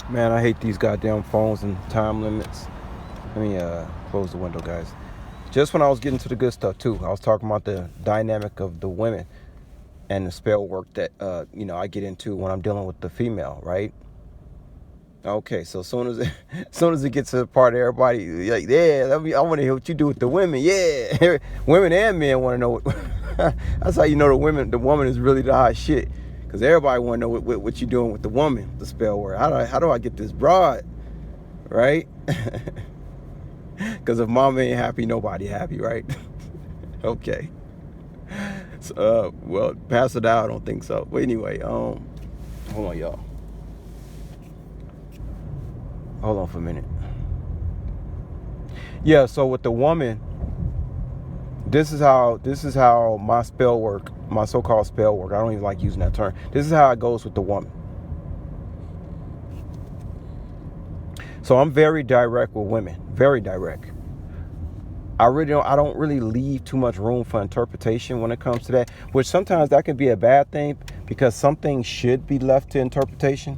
Man, I hate these goddamn phones and time limits. Let me close the window, guys. Just when I was getting to the good stuff too, I was talking about the dynamic of the women and the spell work that I get into when I'm dealing with the female, right? Okay, so as soon as as soon as it gets to the part of everybody like, yeah, I want to hear what you do with the women, yeah, women and men want to know. That's how you know the woman is really the hot shit, because everybody want to know what you doing with the woman, the spell word. How do I get this broad, right? Because if mama ain't happy, nobody happy, right? Okay. So, well, pass it out. I don't think so. But anyway, hold on, y'all. Hold on for a minute. Yeah. So with the woman, this is how my spell work, my so-called spell work. I don't even like using that term. This is how it goes with the woman. So I'm very direct with women. Very direct. I don't really leave too much room for interpretation when it comes to that, which sometimes that can be a bad thing because some things should be left to interpretation.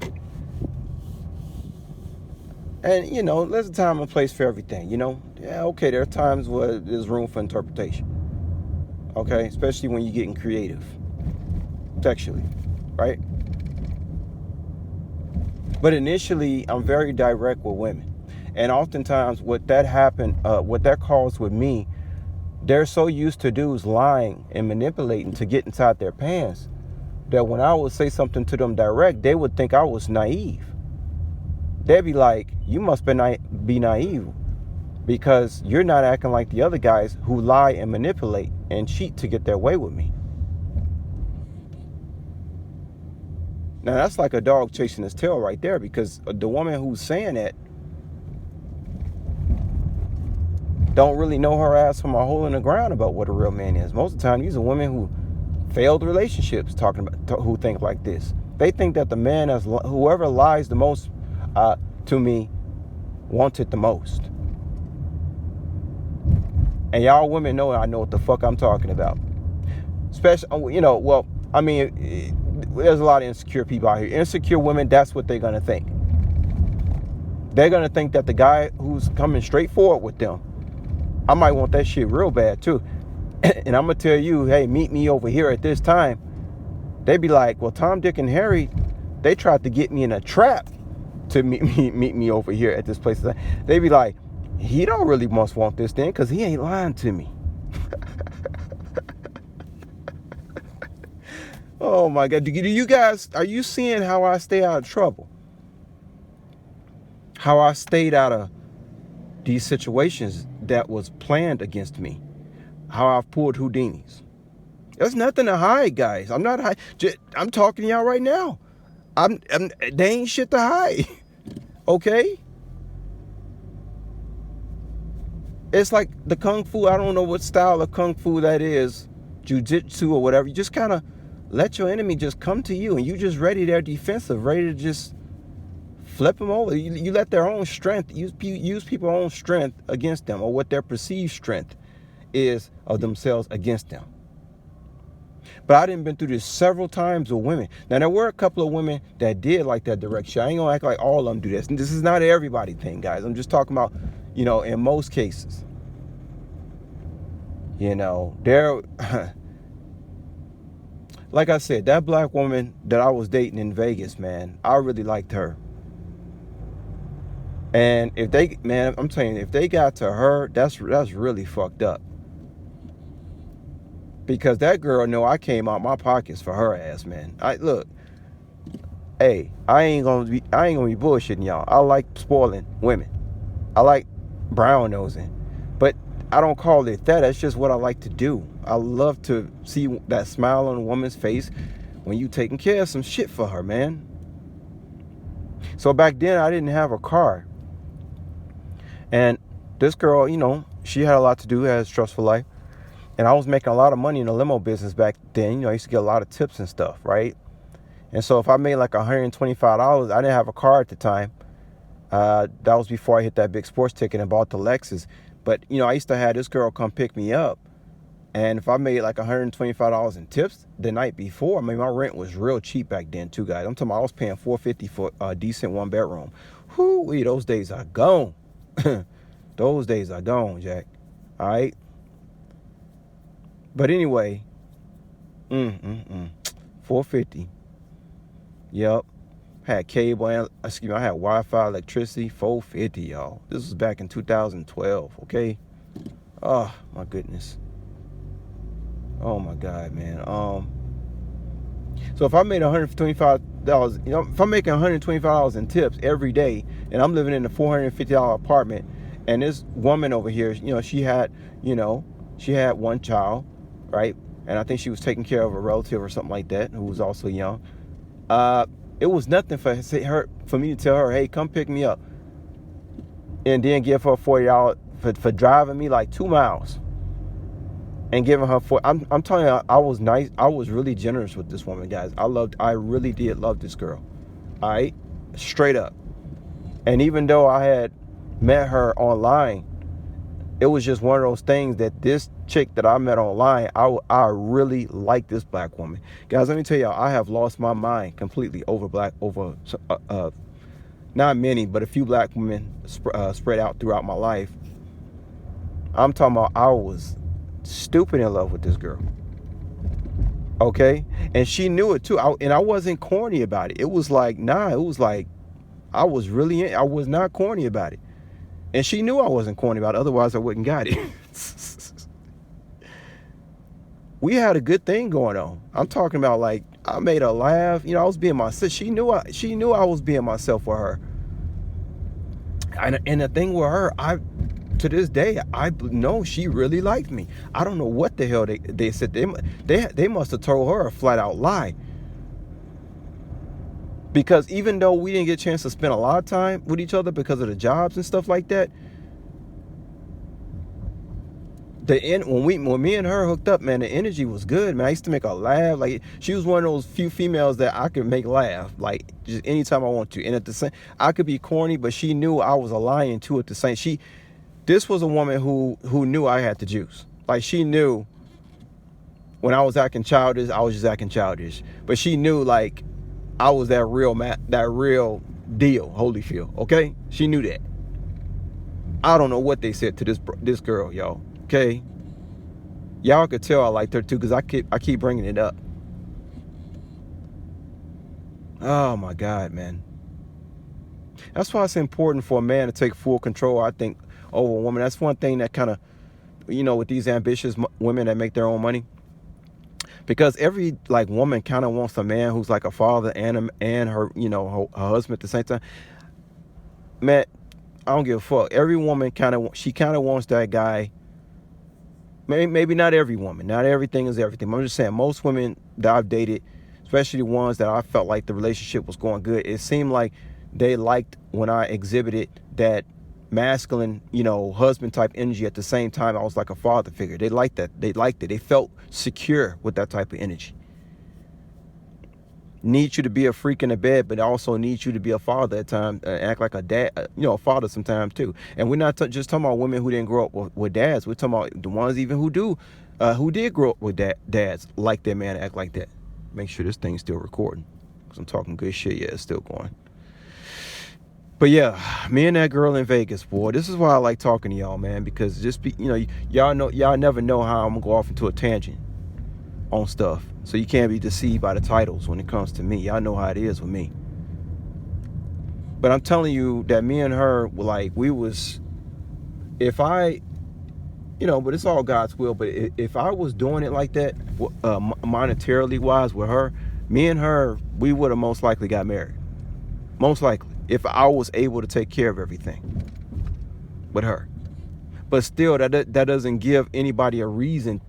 And there's a time and place for everything. Yeah, okay, there are times where there's room for interpretation. Okay, especially when you're getting creative sexually, right? But initially, I'm very direct with women, and oftentimes what that caused with me, they're so used to dudes lying and manipulating to get inside their pants that when I would say something to them direct, they would think I was naive. They'd be like, "You must be naive because you're not acting like the other guys who lie and manipulate and cheat to get their way with me." Now that's like a dog chasing his tail right there, because the woman who's saying that don't really know her ass from a hole in the ground about what a real man is. Most of the time, these are women who failed relationships who think like this. They think that the man, whoever lies the most to me, wants it the most. And y'all women know I know what the fuck I'm talking about. Especially, there's a lot of insecure people out here. Insecure women, that's what they're going to think. They're going to think that the guy who's coming straight forward with them, I might want that shit real bad too. And I'm going to tell you, hey, meet me over here at this time. They'd be like, well, Tom, Dick, and Harry, they tried to get me in a trap to meet me over here at this place. They'd be like, he don't really must want this thing because he ain't lying to me. Oh my God. Do you guys, are you seeing how I stay out of trouble? How I stayed out of these situations that was planned against me? How I've pulled Houdinis? There's nothing to hide, guys. I'm not hiding. I'm talking to y'all right now. They ain't shit to hide. Okay? It's like the kung fu. I don't know what style of kung fu that is, jiu-jitsu or whatever. You just kind of let your enemy just come to you, and you just ready their defensive, ready to just flip them over. You let their own strength, use people's own strength against them, or what their perceived strength is of themselves against them. But I done been through this several times with women. Now, there were a couple of women that did like that direction. I ain't gonna act like all of them do this. And this is not an everybody thing, guys. I'm just talking about, in most cases. There, like I said, that black woman that I was dating in Vegas, man, I really liked her. And I'm telling you, if they got to her, that's really fucked up. Because that girl know I came out my pockets for her ass, man. Hey, I ain't gonna be bullshitting y'all. I like spoiling women. I like brown nosing. But I don't call it that. That's just what I like to do. I love to see that smile on a woman's face when you taking care of some shit for her, man. So back then I didn't have a car. And this girl, she had a lot to do, had a stressful life. And I was making a lot of money in the limo business back then. I used to get a lot of tips and stuff, right? And so if I made like $125, I didn't have a car at the time. That was before I hit that big sports ticket and bought the Lexus. But, I used to have this girl come pick me up And if I made like $125 in tips the night before, I mean, my rent was real cheap back then too, guys. I'm talking about I was paying $450 for a decent 1-bedroom. Whoo, those days are gone. Those days are gone, Jack. All right. But anyway, $450. Yep. Had cable and I had Wi-Fi, electricity, $450, y'all. This was back in 2012, okay? Oh my goodness. Oh my God, man. So if I made $125, if I'm making $125 in tips every day, and I'm living in a $450 apartment, and this woman over here, she had one child, right? And I think she was taking care of a relative or something like that who was also young. It was nothing for me to tell her, hey, come pick me up, and then give her $40 for driving me like 2 miles. And giving her I'm telling you, I was nice. I was really generous with this woman, guys. I really did love this girl. All right, straight up. And even though I had met her online, it was just one of those things that this chick that I met online, I really like this black woman, guys. Let me tell y'all, I have lost my mind completely over not many, but a few black women spread out throughout my life. I'm talking about I was stupid in love with this girl, okay? And she knew it too. And I wasn't corny about it. It was like, it was like I was not corny about it, and she knew I wasn't corny about it, otherwise I wouldn't got it. We had a good thing going on. I'm talking about, like, I made her laugh. I was being myself. She knew I was being myself for her. And the thing with her, to this day, I know she really liked me. I don't know what the hell they said. They must have told her a flat out lie. Because even though we didn't get a chance to spend a lot of time with each other because of the jobs and stuff like that, when me and her hooked up, man, the energy was good, man. I used to make her laugh. Like, she was one of those few females that I could make laugh, like, just anytime I want to. And at the same, I could be corny, but she knew I was a lion too. At the same, this was a woman who knew I had the juice. Like, she knew when I was acting childish, I was just acting childish. But she knew, like, I was that real deal, Holyfield. Okay, she knew that. I don't know what they said to this girl, y'all. Okay, y'all could tell I liked her too, because I keep bringing it up. Oh my God, man. That's why it's important for a man to take full control, I think, over a woman. That's one thing that kind of, with these ambitious women that make their own money, because every woman kind of wants a man who's like a father and her her husband at the same time. Man, I don't give a fuck. Every woman kind of wants that guy. Maybe not every woman. Not everything is everything. I'm just saying, most women that I've dated, especially the ones that I felt like the relationship was going good, it seemed like they liked when I exhibited that masculine, husband type energy. At the same time, I was like a father figure. They liked that. They liked it. They felt secure with that type of energy. Need you to be a freak in the bed, but also need you to be a father at times, act like a dad, a father sometimes too. And we're not just talking about women who didn't grow up with dads. We're talking about the ones even who did grow up with dads, like their man act like that. Make sure this thing's still recording, because I'm talking good shit. Yeah, it's still going. But yeah, me and that girl in Vegas, boy, this is why I like talking to y'all, man, because y'all never know how I'm gonna go off into a tangent on stuff. So you can't be deceived by the titles when it comes to me. Y'all know how it is with me. But I'm telling you that me and her were like, but it's all God's will. But if I was doing it like that, monetarily wise with her, me and her, we would have most likely got married. Most likely, if I was able to take care of everything with her. But still, that doesn't give anybody a reason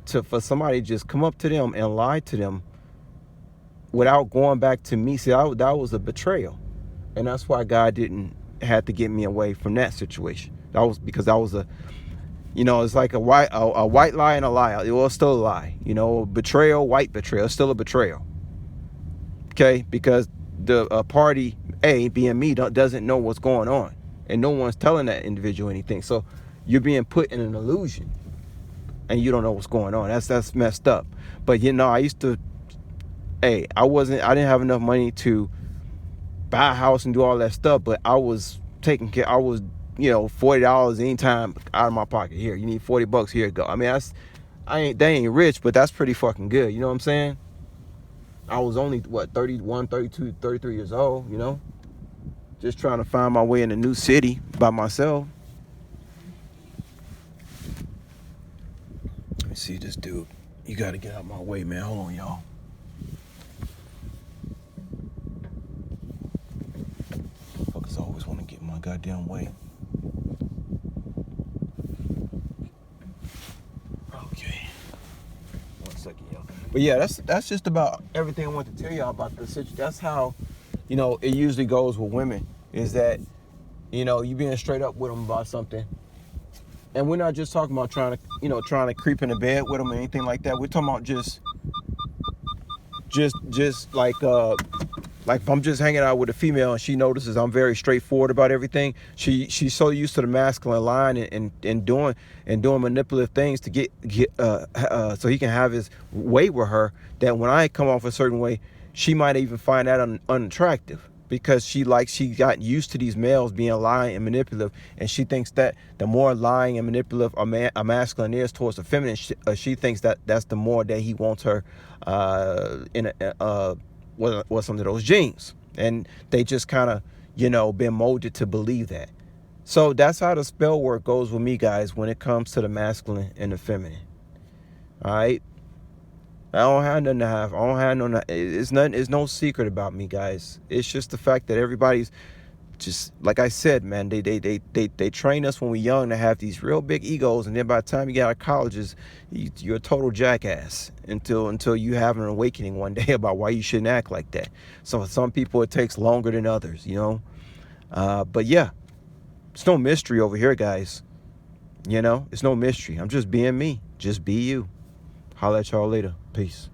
for somebody to just come up to them and lie to them without going back to me. See, that was a betrayal. And that's why God didn't have to get me away from that situation. That was because that was it's like a white lie and a lie. It was still a lie. Betrayal, white betrayal, it's still a betrayal. Okay? Because the party A, being me, doesn't know what's going on. And no one's telling that individual anything. So you're being put in an illusion. and you don't know what's going on. That's messed up. But you know, I used to, hey, I didn't have enough money to buy a house and do all that stuff, but I was taking care. I was, you know, $40 anytime out of my pocket. Here, you need $40, here you go. I mean, they ain't rich, but that's pretty fucking good. You know what I'm saying? I was only, what, 31, 32, 33 years old, you know? Just trying to find my way in a new city by myself. Let me see this dude. You gotta get out of my way, man. Hold on, y'all. Fuckers always want to get in my goddamn way. Okay. 1 second, y'all. But yeah, that's just about everything I want to tell y'all about the situation. That's how, you know, it usually goes with women, is that, you know, you being straight up with them about something. And we're not just talking about trying to creep in the bed with them or anything like that. We're talking about just like if I'm just hanging out with a female and she notices I'm very straightforward about everything. She's so used to the masculine line and doing manipulative things to get so he can have his way with her, that when I come off a certain way, she might even find that unattractive, because she got used to these males being lying and manipulative, and she thinks that the more lying and manipulative a masculine is towards the feminine, she thinks that that's the more that he wants her with some of those genes, and they just kind of, you know, been molded to believe that. So that's how the spell work goes with me, guys, when it comes to the masculine and the feminine. All right. I don't have nothing to have. I don't have no. It's nothing. It's no secret about me, guys. It's just the fact that everybody's just, like I said, man. They train us when we're young to have these real big egos, and then by the time you get out of colleges, you're a total jackass until you have an awakening one day about why you shouldn't act like that. So for some people, it takes longer than others, you know. But yeah, it's no mystery over here, guys. You know, it's no mystery. I'm just being me. Just be you. Holla at y'all later. Peace.